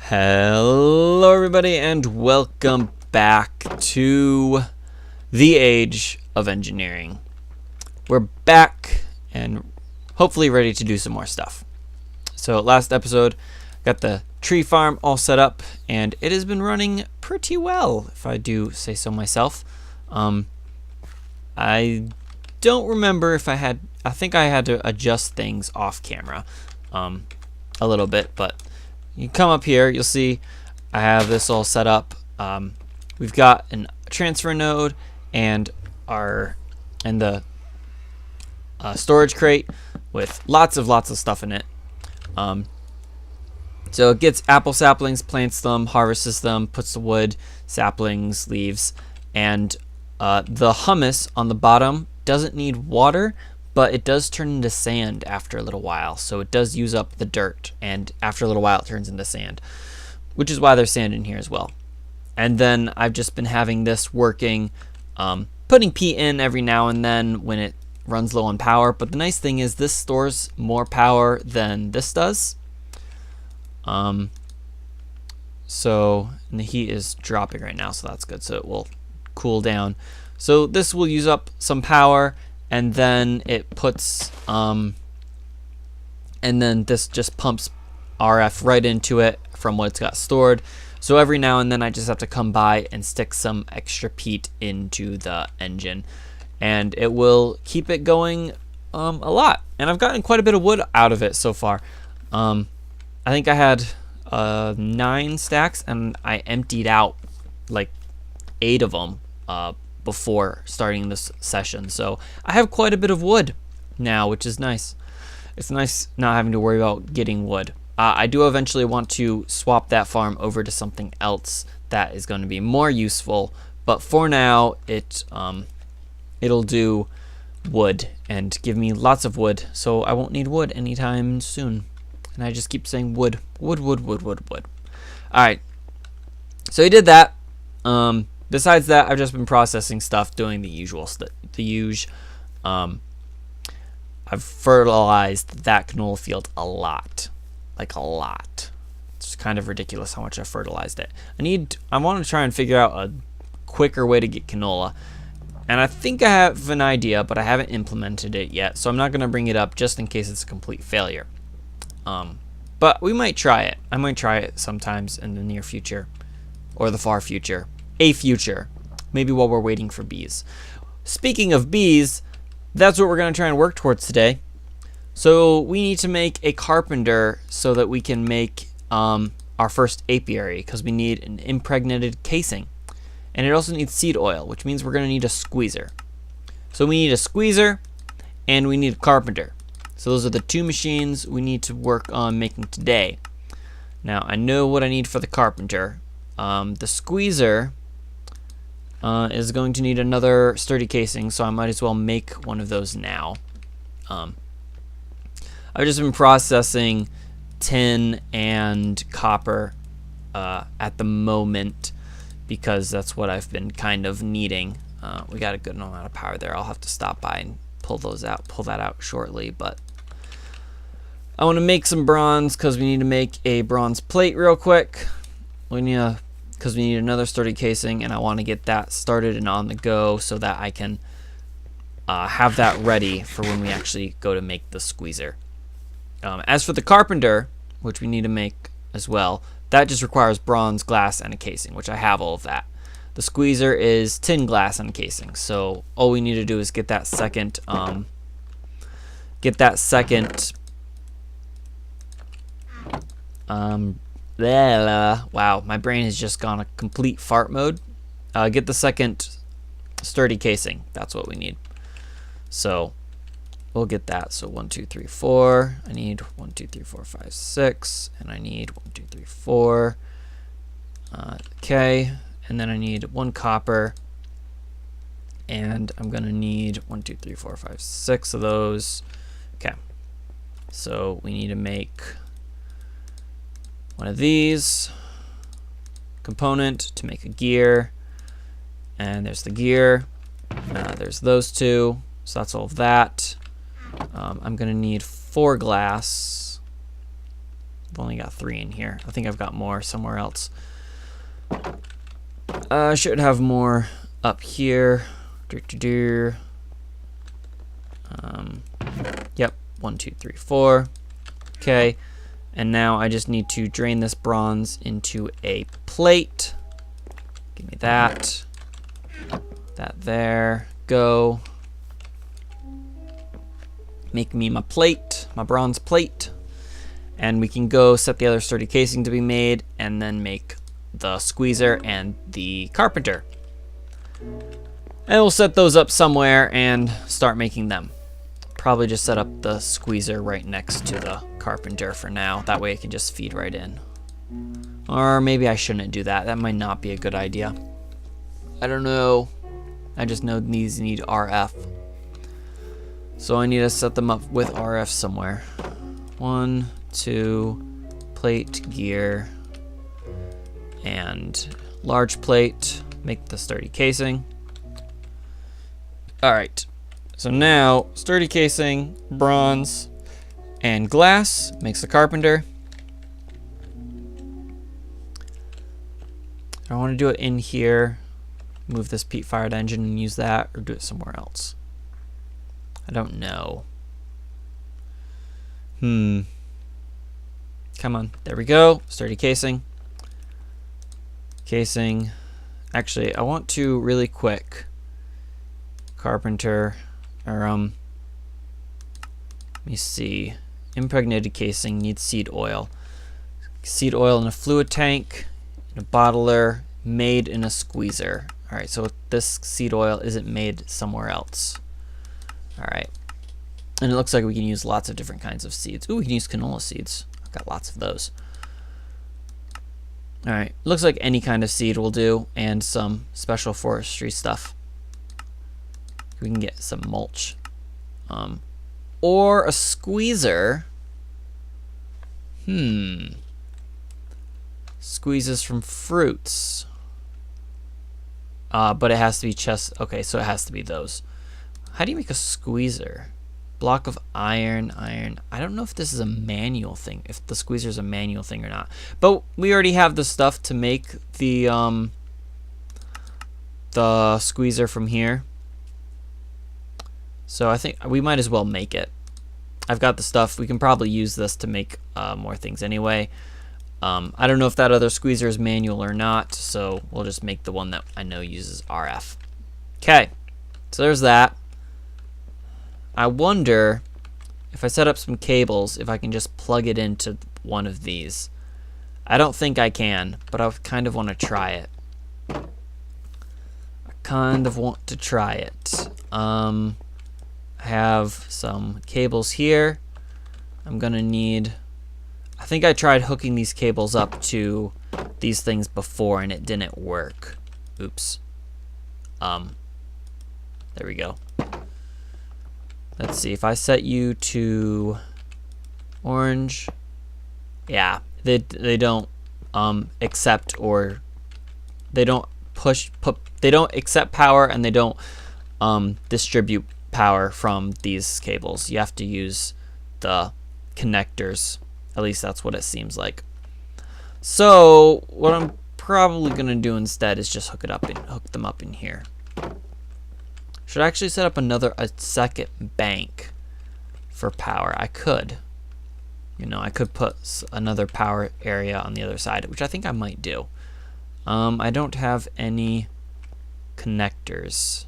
Hello everybody and welcome back to the Age of Engineering. We're back and hopefully ready to do some more stuff. So last episode got the tree farm all set up and it has been running pretty well, if I do say so myself. I don't remember if I think I had to adjust things off camera a little bit, but you come up here, you'll see I have this all set up. We've got a transfer node and the storage crate with lots of stuff in it. So it gets apple saplings, plants them, harvests them, puts the wood, saplings, leaves, and the humus on the bottom doesn't need water, but it does turn into sand after a little while. So it does use up the dirt, and after a little while it turns into sand, which is why there's sand in here as well. And then I've just been having this working, putting peat in every now and then when it runs low on power. But the nice thing is this stores more power than this does. So and the heat is dropping right now, so that's good. So it will cool down. So this will use up some power, and then it puts and then this just pumps RF right into it from what it's got stored. So every now and then I just have to come by and stick some extra peat into the engine, and it will keep it going a lot. And I've gotten quite a bit of wood out of it so far. I think I had 9 stacks and I emptied out like 8 of them before starting this session. So I have quite a bit of wood now, which is nice. It's nice not having to worry about getting wood. I do eventually want to swap that farm over to something else that is going to be more useful, but for now it'll do wood and give me lots of wood, so I won't need wood anytime soon. And I just keep saying wood. Alright, so he did that. Besides that, I've just been processing stuff, doing the usual I've fertilized that canola field a lot. Like a lot. It's kind of ridiculous how much I fertilized it. I want to try and figure out a quicker way to get canola. And I think I have an idea, but I haven't implemented it yet, so I'm not going to bring it up just in case it's a complete failure. But we might try it. I might try it sometimes in the near future, or the far future. A future. Maybe while we're waiting for bees. Speaking of bees, that's what we're going to try and work towards today. So we need to make a carpenter so that we can make our first apiary, because we need an impregnated casing. And it also needs seed oil, which means we're going to need a squeezer. So we need a squeezer and we need a carpenter. So those are the 2 machines we need to work on making today. Now I know what I need for the carpenter. The squeezer is going to need another sturdy casing, so I might as well make one of those now. I've just been processing tin and copper at the moment because that's what I've been kind of needing. We got a good amount of power there. I'll have to stop by and pull that out shortly, but I want to make some bronze because we need to make a bronze plate real quick. Because we need another sturdy casing, and I want to get that started and on the go so that I can have that ready for when we actually go to make the squeezer. As for the carpenter, which we need to make as well, that just requires bronze, glass, and a casing, which I have all of that. The squeezer is tin, glass, and a casing, so all we need to do is get that second wow, my brain has just gone a complete fart mode. Get the second sturdy casing. That's what we need. So we'll get that. So 1, 2, 3, 4. I need 1, 2, 3, 4, 5, 6, and I need 1, 2, 3, 4. Okay, and then I need 1 copper, and I'm gonna need 1, 2, 3, 4, 5, 6 of those. Okay, so we need to make one of these component to make a gear, and there's the gear. There's those 2, so that's all of that. I'm gonna need 4 glass. I've only got 3 in here. I think I've got more somewhere else. I should have more up here. Yep, 1, 2, 3, 4. Okay, and now I just need to drain this bronze into a plate. Give me that. That there. Go. Make me my plate, my bronze plate. And we can go set the other sturdy casing to be made and then make the squeezer and the carpenter. And we'll set those up somewhere and start making them. Probably just set up the squeezer right next to the carpenter for now. That way it can just feed right in. Or maybe I shouldn't do that. That might not be a good idea. I don't know. I just know these need RF. So I need to set them up with RF somewhere. 1, 2, plate, gear, and large plate. Make the sturdy casing. Alright. So now, sturdy casing, bronze, and glass makes the carpenter. I want to do it in here, move this peat-fired engine and use that, or do it somewhere else. I don't know. Come on, there we go. Sturdy casing. Casing. Actually, I want to really quick. Carpenter, or let me see. Impregnated casing needs seed oil. Seed oil in a fluid tank, in a bottler, made in a squeezer. All right, so this seed oil isn't made somewhere else. All right, and it looks like we can use lots of different kinds of seeds. Ooh, we can use canola seeds. I've got lots of those. All right, looks like any kind of seed will do, and some special forestry stuff. We can get some mulch. Or a squeezer. Squeezes from fruits. But it has to be okay, so it has to be those. How do you make a squeezer? Block of iron. I don't know if this is a manual thing, if the squeezer is a manual thing or not. But we already have the stuff to make the squeezer from here. So I think we might as well make it. I've got the stuff. We can probably use this to make more things anyway. I don't know if that other squeezer is manual or not, so we'll just make the one that I know uses RF. Okay, so there's that. I wonder if I set up some cables, if I can just plug it into one of these. I don't think I can, but I kind of want to try it. I have some cables here. I'm gonna need, I think I tried hooking these cables up to these things before and it didn't work. Oops. There we go. Let's see, if I set you to orange, yeah, they don't accept, or they don't they don't accept power, and they don't distribute power from these cables. You have to use the connectors. At least that's what it seems like. So what I'm probably gonna do instead is just hook them up in here. Should I actually set up a second bank for power? I could. I could put another power area on the other side, which I think I might do. I don't have any connectors.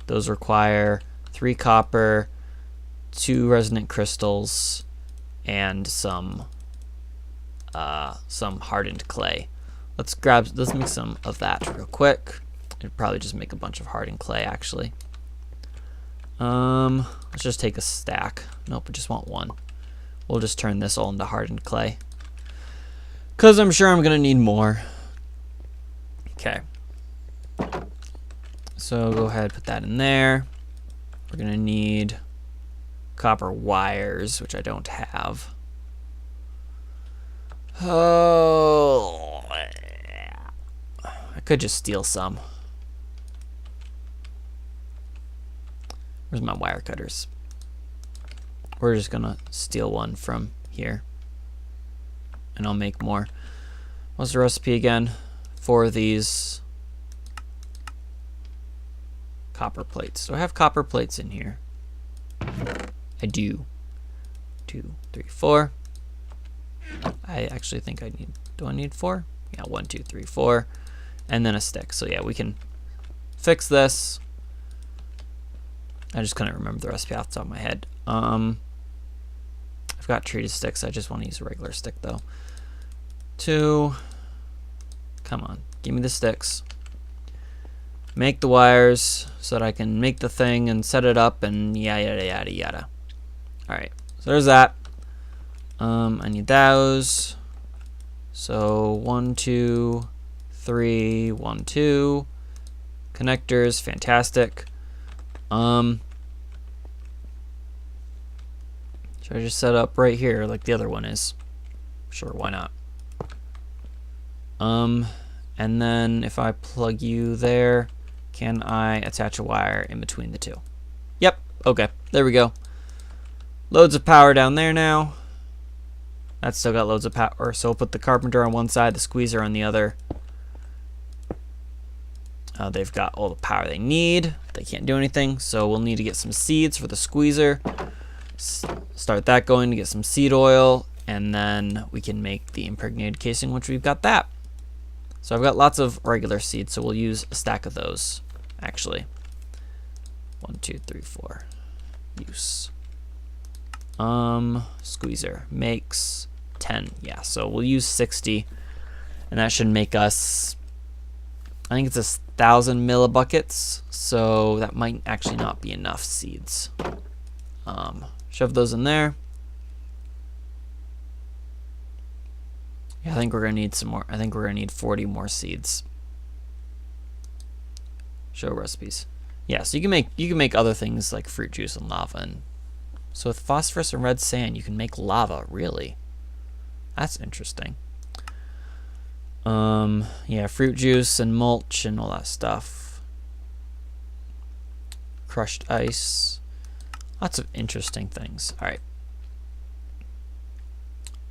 Those require 3 copper, 2 resonant crystals, and some hardened clay. Let's make some of that real quick. It'd probably just make a bunch of hardened clay, actually. Let's just take a stack. Nope, I just want 1. We'll just turn this all into hardened clay, because I'm sure I'm gonna need more. Okay. So go ahead, put that in there. We're gonna need copper wires, which I don't have. Oh, I could just steal some. Where's my wire cutters? We're just gonna steal one from here. and I'll make more. What's the recipe again for these copper plates? Do I have copper plates in here? I do. 2, 3, 4. I actually think I need, do I need 4? Yeah, 1, 2, 3, 4. And then a stick. So yeah, we can fix this. I just couldn't remember the recipe off the top of my head. I've got treated sticks. I just want to use a regular stick though. 2. Come on, give me the sticks. Make the wires so that I can make the thing and set it up and yada yada yada yada. Alright, so there's that. I need those. So 1, 2, 3, 1, 2. Connectors, fantastic. Should I just set up right here like the other one is? Sure, why not? And then if I plug you there, can I attach a wire in between the two? Yep, okay, there we go. Loads of power down there now. That's still got loads of power, so we'll put the Carpenter on one side, the squeezer on the other. They've got all the power they need. They can't do anything, so we'll need to get some seeds for the squeezer. Start that going to get some seed oil, and then we can make the impregnated casing, which we've got that. So I've got lots of regular seeds, so we'll use a stack of those, actually. 1, 2, 3, 4. Use. Squeezer makes 10. Yeah, so we'll use 60, and that should make us, I think it's 1,000 millibuckets, so that might actually not be enough seeds. Shove those in there. Yeah, I think we're gonna need some more. I think we're gonna need 40 more seeds. Show recipes. Yeah, so you can make other things like fruit juice and lava, and so with phosphorus and red sand you can make lava. Really, that's interesting. Yeah, fruit juice and mulch and all that stuff. Crushed ice. Lots of interesting things. All right.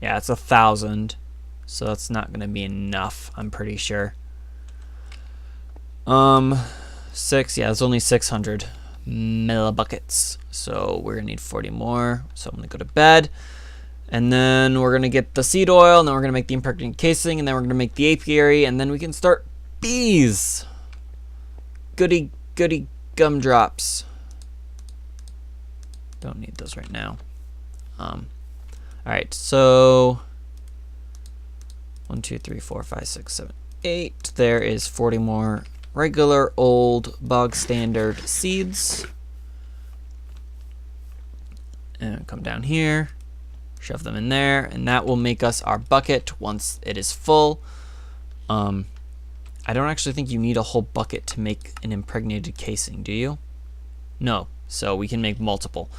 Yeah, it's 1,000, so that's not gonna be enough, I'm pretty sure. 6. Yeah, it's only 600 millibuckets, so we're gonna need 40 more. So I'm gonna go to bed, and then we're gonna get the seed oil, and then we're gonna make the impregnated casing, and then we're gonna make the apiary, and then we can start bees. Goody goody gumdrops. Don't need those right now. Alright, so 1, 2, 3, 4, 5, 6, 7, 8. There is 40 more regular old bog standard seeds. And come down here, shove them in there, and that will make us our bucket once it is full. I don't actually think you need a whole bucket to make an impregnated casing, do you? No, so we can make multiple.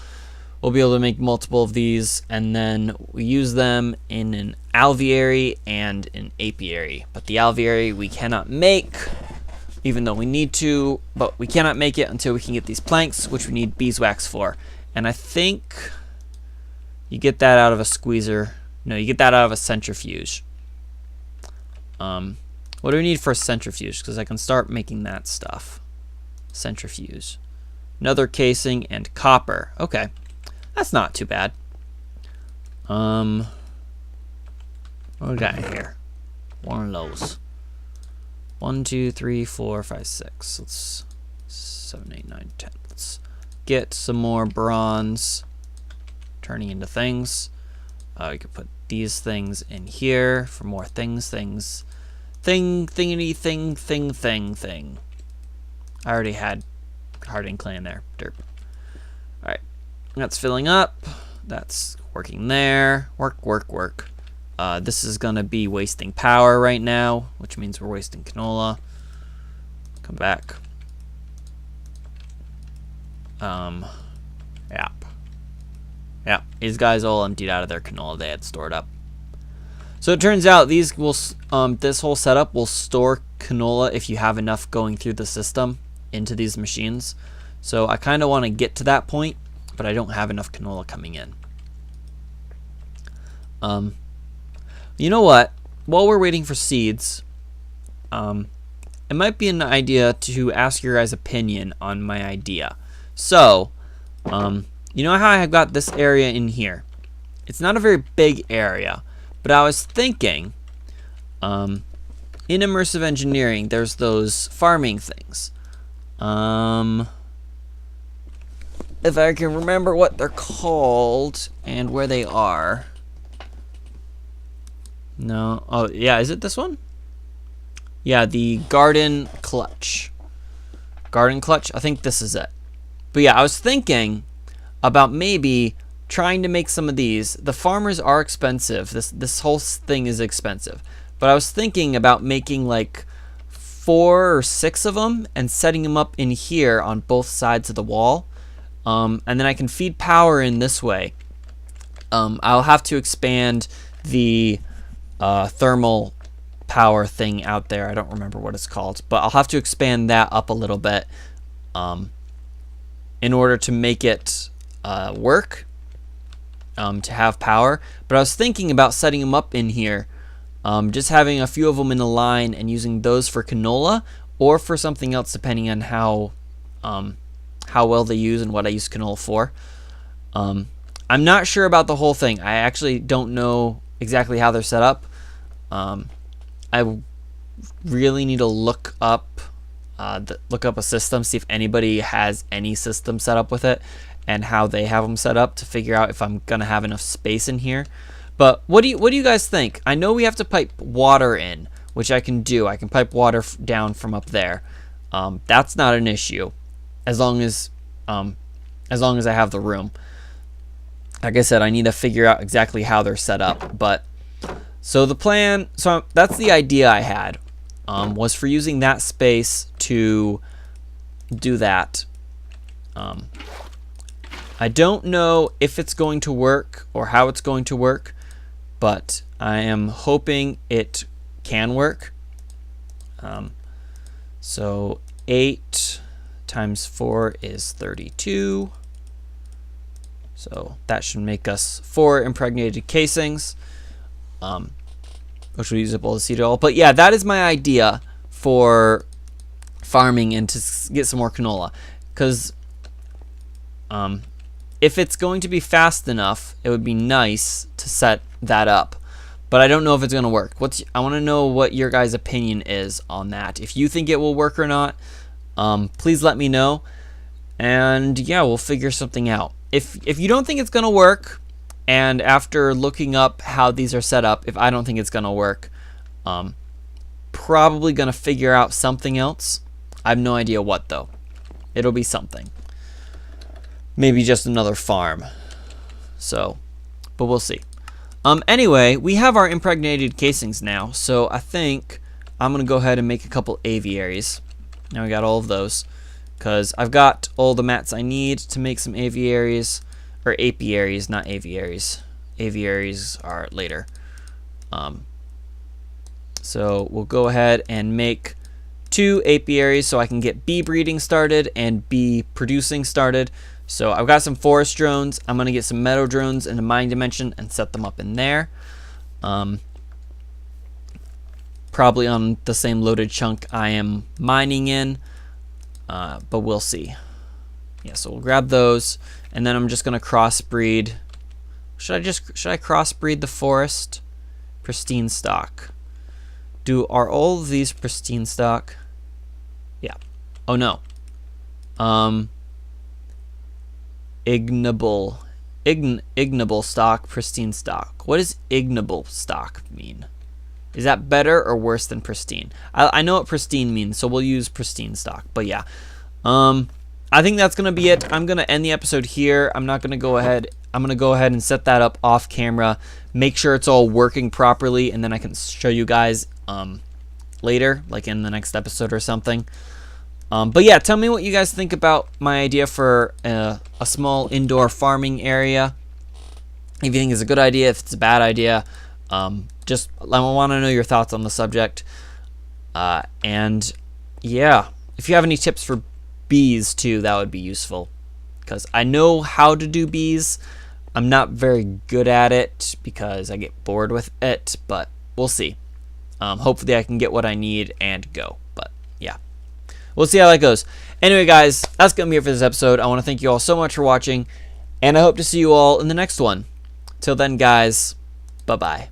We'll be able to make multiple of these, and then we use them in an alveary and an apiary. But the alveary we cannot make, even though we need to, but we cannot make it until we can get these planks, which we need beeswax for. And I think you get that out of a squeezer. No, you get that out of a centrifuge. What do we need for a centrifuge? Because I can start making that stuff. Centrifuge. Another casing and copper. Okay. That's not too bad. What we got in here? One of those. 1, 2, 3, 4, 5, 6. Let's 7, 8, 9, 10. Let's get some more bronze turning into things. We could put these things in here for more things. Thingity thing. I already had hardening clay in there. Derp. Alright. That's filling up. That's working there. Work. This is gonna be wasting power right now, which means we're wasting canola. Come back. Yeah. These guys all emptied out of their canola they had stored up. So it turns out these will, this whole setup will store canola if you have enough going through the system into these machines. So I kind of want to get to that point, but I don't have enough canola coming in. You know what? While we're waiting for seeds, it might be an idea to ask your guys' opinion on my idea. So, you know how I have got this area in here? It's not a very big area, but I was thinking, in immersive engineering, there's those farming things. If I can remember what they're called and where they are. No. Oh, yeah. Is it this one? Yeah, the garden clutch. Garden clutch? I think this is it. But yeah, I was thinking about maybe trying to make some of these. The farmers are expensive. This whole thing is expensive. But I was thinking about making like 4 or 6 of them and setting them up in here on both sides of the wall. And then I can feed power in this way. I'll have to expand the thermal power thing out there. I don't remember what it's called, but I'll have to expand that up a little bit in order to make it work, to have power. But I was thinking about setting them up in here, just having a few of them in a line and using those for canola or for something else depending on how well they use and what I use canola for. I'm not sure about the whole thing. I actually don't know exactly how they're set up. I really need to look up a system, see if anybody has any system set up with it and how they have them set up to figure out if I'm gonna have enough space in here. But what do you guys think? I know we have to pipe water in, which I can do. I can pipe water down from up there. That's not an issue, as long as I have the room. Like I said, I need to figure out exactly how they're set up. But so the plan, so that's the idea I had, was for using that space to do that. I don't know if it's going to work or how it's going to work, but I am hoping it can work. So 8 times 4 is 32. So that should make us 4 impregnated casings, which will be usable to seed it all. But yeah, that is my idea for farming and to get some more canola. Because if it's going to be fast enough, it would be nice to set that up. But I don't know if it's going to work. I want to know what your guys' opinion is on that. If you think it will work or not, please let me know. And yeah, we'll figure something out. If you don't think it's going to work, and after looking up how these are set up, if I don't think it's going to work, probably going to figure out something else. I have no idea what, though. It'll be something. Maybe just another farm. So, but we'll see. Anyway, we have our impregnated casings now, so I think I'm going to go ahead and make a couple aviaries. Now we got all of those, because I've got all the mats I need to make some aviaries, or apiaries, not aviaries. Aviaries are later. So we'll go ahead and make 2 apiaries so I can get bee breeding started and bee producing started. So I've got some forest drones. I'm going to get some meadow drones in the mining dimension and set them up in there. Probably on the same loaded chunk I am mining in, but we'll see. Yeah, so we'll grab those, and then I'm just going to crossbreed. Should I crossbreed the forest? Pristine stock. Are all of these pristine stock? Yeah. Oh no. Ignoble stock, pristine stock. What does ignoble stock mean? Is that better or worse than pristine? I know what pristine means, so we'll use pristine stock. But yeah, I think that's gonna be it. I'm gonna end the episode here. I'm gonna go ahead and set that up off camera, make sure it's all working properly, and then I can show you guys later, like in the next episode or something. But yeah, tell me what you guys think about my idea for a small indoor farming area. If you think it's a good idea, if it's a bad idea, just I want to know your thoughts on the subject. And yeah, if you have any tips for bees too, that would be useful, because I know how to do bees. I'm not very good at it because I get bored with it, but we'll see. Hopefully I can get what I need and go. But yeah, we'll see how that goes. Anyway, guys, that's going to be it for this episode. I want to thank you all so much for watching, and I hope to see you all in the next one. Till then, guys, bye-bye.